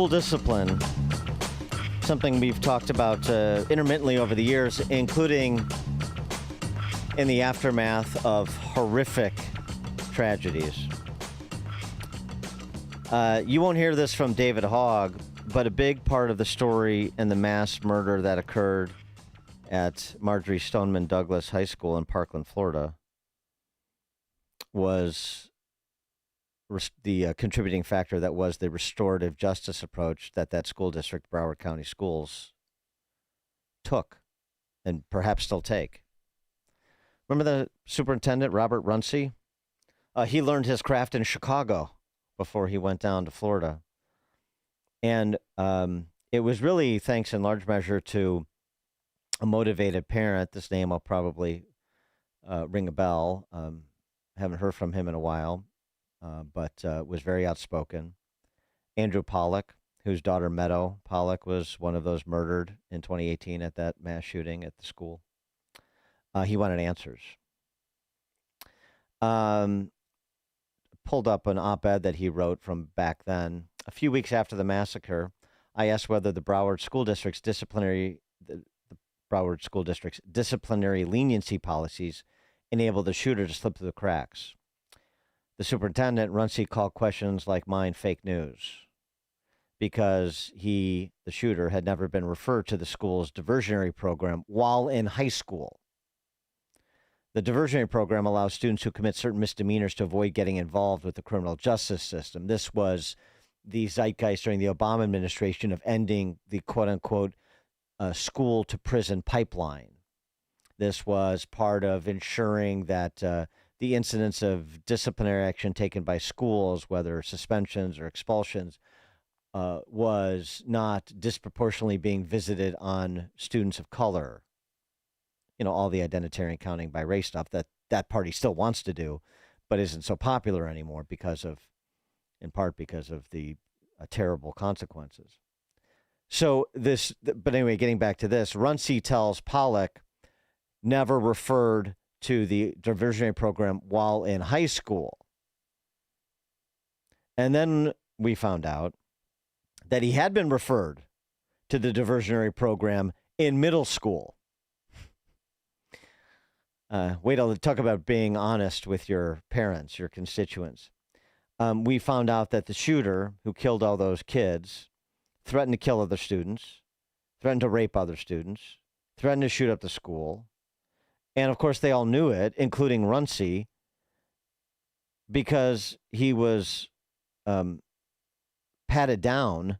School discipline, something we've talked about intermittently over the years, including in the aftermath of horrific tragedies. You won't hear this from David Hogg, but a big part of the story in the mass murder that occurred at Marjorie Stoneman Douglas High School in Parkland, Florida, was the contributing factor that was the restorative justice approach that school district, Broward County Schools, took and perhaps still take. Remember the superintendent, Robert Runcie? He learned his craft in Chicago before he went down to Florida. And it was really thanks in large measure to a motivated parent. This name will probably ring a bell. Haven't heard from him in a while, but was very outspoken. Andrew Pollack, whose daughter Meadow Pollack was one of those murdered in 2018 at that mass shooting at the school. He wanted answers. Pulled up an op-ed that he wrote from back then. A few weeks after the massacre, I asked whether the Broward School District's disciplinary leniency policies enabled the shooter to slip through the cracks. The superintendent, Runcie, called questions like mine fake news because the shooter, had never been referred to the school's diversionary program while in high school. The diversionary program allows students who commit certain misdemeanors to avoid getting involved with the criminal justice system. This was the zeitgeist during the Obama administration of ending the quote-unquote school-to-prison pipeline. This was part of ensuring that the incidents of disciplinary action taken by schools, whether suspensions or expulsions, was not disproportionately being visited on students of color. You know, all the identitarian counting by race stuff that party still wants to do, but isn't so popular anymore in part because of the terrible consequences. So but anyway, getting back to this, Runcie tells Pollack never referred to the diversionary program while in high school. And then we found out that he had been referred to the diversionary program in middle school. Wait till talk about being honest with your parents, your constituents. We found out that the shooter who killed all those kids threatened to kill other students, threatened to rape other students, threatened to shoot up the school. And, of course, they all knew it, including Runcie, because he was patted down,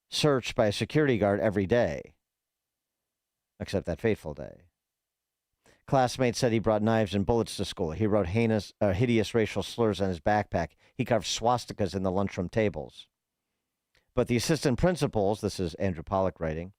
searched by a security guard every day, except that fateful day. Classmates said he brought knives and bullets to school. He wrote hideous racial slurs on his backpack. He carved swastikas in the lunchroom tables. But the assistant principals, this is Andrew Pollack writing,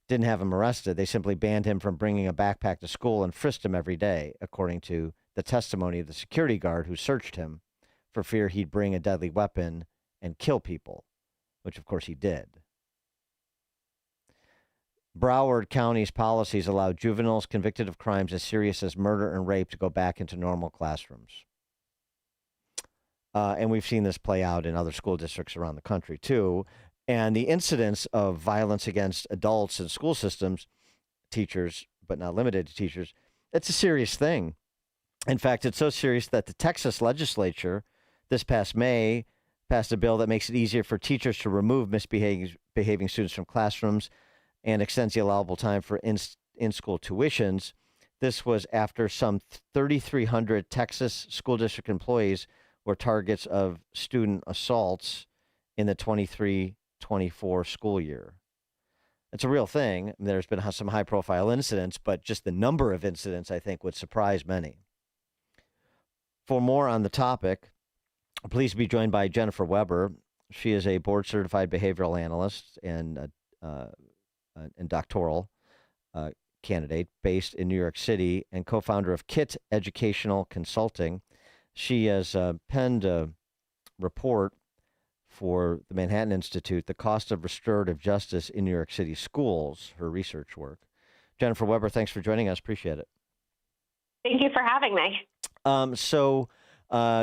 didn't have him arrested. They simply banned him from bringing a backpack to school and frisked him every day, according to the testimony of the security guard who searched him for fear he'd bring a deadly weapon and kill people, which, of course, he did. Broward County's policies allow juveniles convicted of crimes as serious as murder and rape to go back into normal classrooms. And we've seen this play out in other school districts around the country, too. And the incidence of violence against adults in school systems, teachers, but not limited to teachers, it's a serious thing. In fact, it's so serious that the Texas legislature this past May passed a bill that makes it easier for teachers to remove misbehaving students from classrooms and extends the allowable time for in-school tuitions. This was after some 3,300 Texas school district employees were targets of student assaults in the 23-24 school year. It's a real thing. There's been some high-profile incidents, but just the number of incidents, I think, would surprise many. For more on the topic, please be joined by Jennifer Weber. She is a board-certified behavioral analyst and doctoral candidate based in New York City and co-founder of KIT Educational Consulting. She has penned a report for the Manhattan Institute, The Cost of Restorative Justice in New York City Schools, her research work. Jennifer Weber, thanks for joining us. Appreciate it. Thank you for having me. So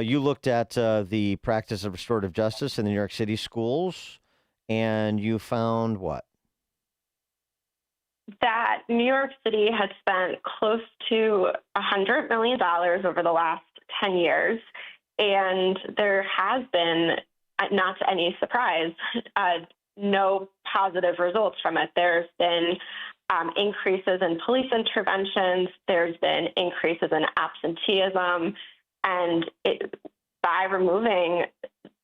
you looked at the practice of restorative justice in the New York City schools, and you found what? That New York City has spent close to $100 million over the last 10 years, and there has been, not to any surprise, no positive results from it. There's been increases in police interventions, there's been increases in absenteeism, and by removing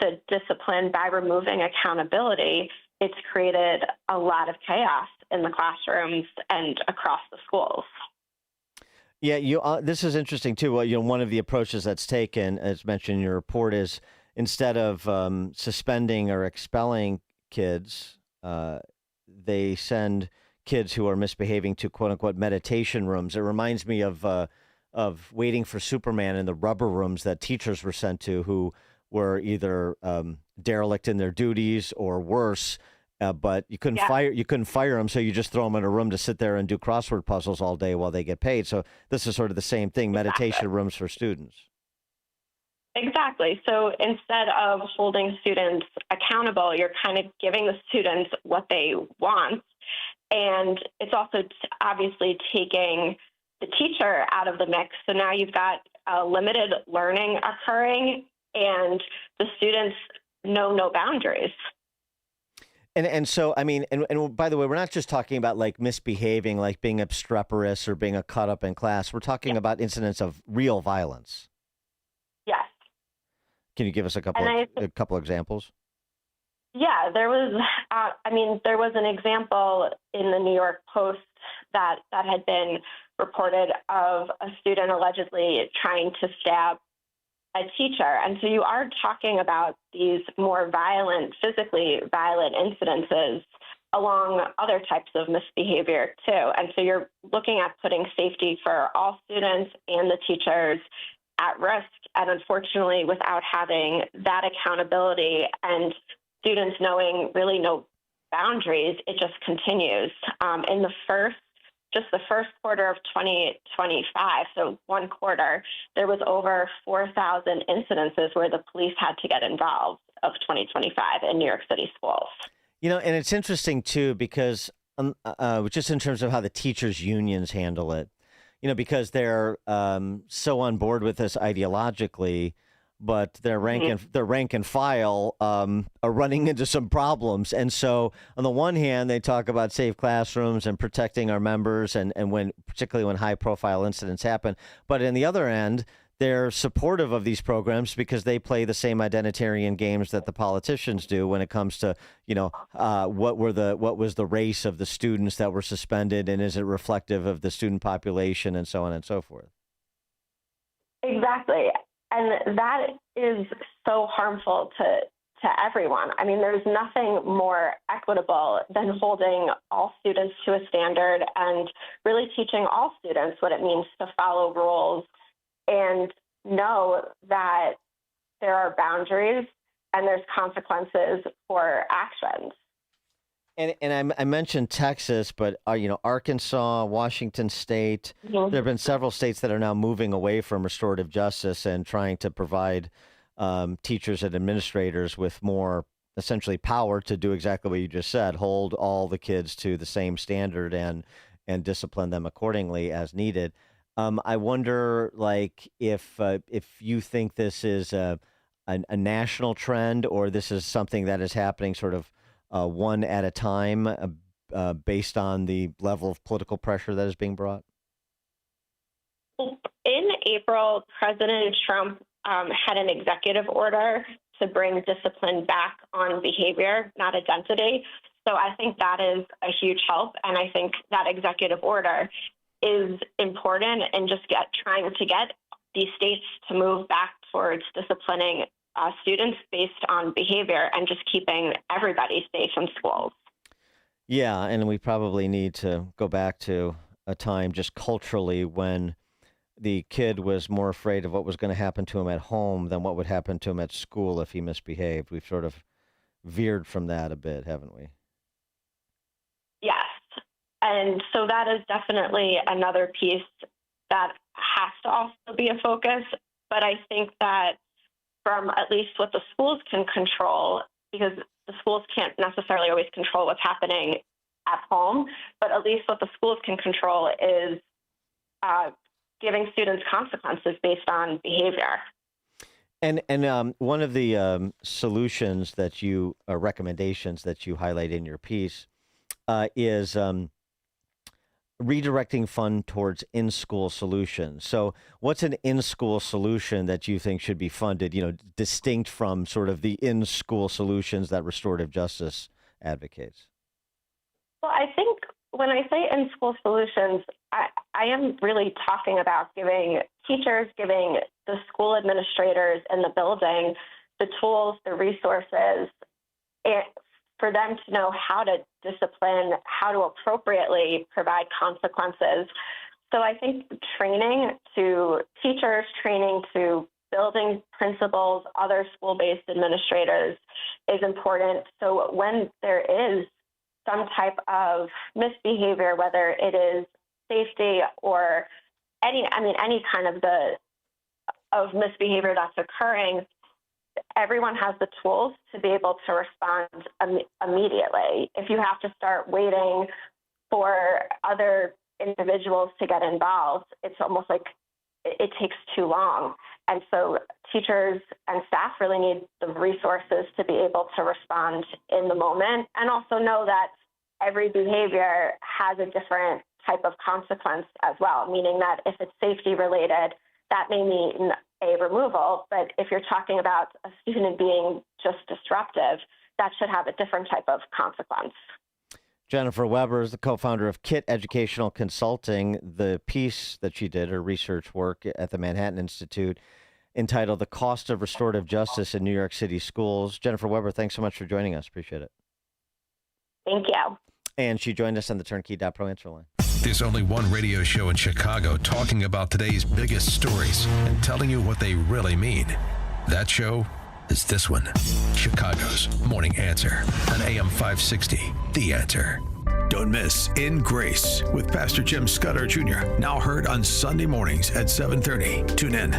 the discipline, by removing accountability, it's created a lot of chaos in the classrooms and across the schools. Yeah, this is interesting too. Well, one of the approaches that's taken, as mentioned in your report, is instead of suspending or expelling kids, they send kids who are misbehaving to "quote unquote" meditation rooms. It reminds me of Waiting for Superman in the rubber rooms that teachers were sent to, who were either derelict in their duties or worse. But you couldn't Yeah, fire them, so you just throw them in a room to sit there and do crossword puzzles all day while they get paid. So this is sort of the same thing: meditation exactly. rooms for students. Exactly. So instead of holding students accountable, you're kind of giving the students what they want. And it's also obviously taking the teacher out of the mix. So now you've got limited learning occurring, and the students know no boundaries. And so I mean, and by the way, we're not just talking about like misbehaving, like being obstreperous or being a cut up in class. We're talking Yeah. about incidents of real violence. Yes. Can you give us And a couple examples? yeah, there was an example in the New York Post that had been reported of a student allegedly trying to stab a teacher. And so you are talking about these more violent, physically violent incidences along other types of misbehavior too. And so you're looking at putting safety for all students and the teachers at risk. And unfortunately, without having that accountability and students knowing really no boundaries, it just continues. In the first quarter of 2025, so one quarter, there was over 4,000 incidences where the police had to get involved of 2025 in New York City schools. And it's interesting too because just in terms of how the teachers' unions handle it, because they're so on board with this ideologically, but Mhm. their rank and file are running into some problems. And so, on the one hand, they talk about safe classrooms and protecting our members, and particularly when high profile incidents happen. But on the other end, they're supportive of these programs because they play the same identitarian games that the politicians do when it comes to, what was the race of the students that were suspended, and is it reflective of the student population, and so on and so forth. Exactly. And that is so harmful to everyone. I mean, there's nothing more equitable than holding all students to a standard and really teaching all students what it means to follow rules and know that there are boundaries and there's consequences for actions. And I mentioned Texas, but Arkansas, Washington State. There Mhm. have been several states that are now moving away from restorative justice and trying to provide teachers and administrators with more essentially power to do exactly what you just said: hold all the kids to the same standard and discipline them accordingly as needed. I wonder, like, if you think this is a national trend, or this is something that is happening sort of one at a time, based on the level of political pressure that is being brought? In April, President Trump had an executive order to bring discipline back on behavior, not identity. So I think that is a huge help. And I think that executive order is important in just trying to get these states to move back towards disciplining students based on behavior and just keeping everybody safe in schools. Yeah, and we probably need to go back to a time just culturally when the kid was more afraid of what was going to happen to him at home than what would happen to him at school if he misbehaved. We've sort of veered from that a bit, haven't we? Yes. And so that is definitely another piece that has to also be a focus. But I think that from at least what the schools can control, because the schools can't necessarily always control what's happening at home, but at least what the schools can control is giving students consequences based on behavior. And one of the solutions that you recommendations that you highlight in your piece is redirecting fund towards in-school solutions. So what's an in-school solution that you think should be funded, distinct from sort of the in-school solutions that restorative justice advocates? Well, I think when I say in-school solutions, I am really talking about giving teachers, giving the school administrators in the building the tools, the resources, for them to know how to discipline, how to appropriately provide consequences. So I think training to teachers, training to building principals, other school-based administrators is important. So when there is some type of misbehavior, whether it is safety or any kind of misbehavior that's occurring, everyone has the tools to be able to respond immediately. If you have to start waiting for other individuals to get involved, it's almost like it takes too long. And so teachers and staff really need the resources to be able to respond in the moment, and also know that every behavior has a different type of consequence as well, meaning that if it's safety related, that may mean a removal, but if you're talking about a student being just disruptive, that should have a different type of consequence. Jennifer Weber is the co-founder of KIT Educational Consulting. The piece that she did, her research work at the Manhattan Institute, entitled The Cost of Restorative Justice in New York City Schools. Jennifer Weber, thanks so much for joining us. Appreciate it. Thank you. And she joined us on the Turnkey.pro answer line. There's only one radio show in Chicago talking about today's biggest stories and telling you what they really mean. That show is this one, Chicago's Morning Answer on AM 560, The Answer. Don't miss In Grace with Pastor Jim Scudder Jr., now heard on Sunday mornings at 7:30. Tune in.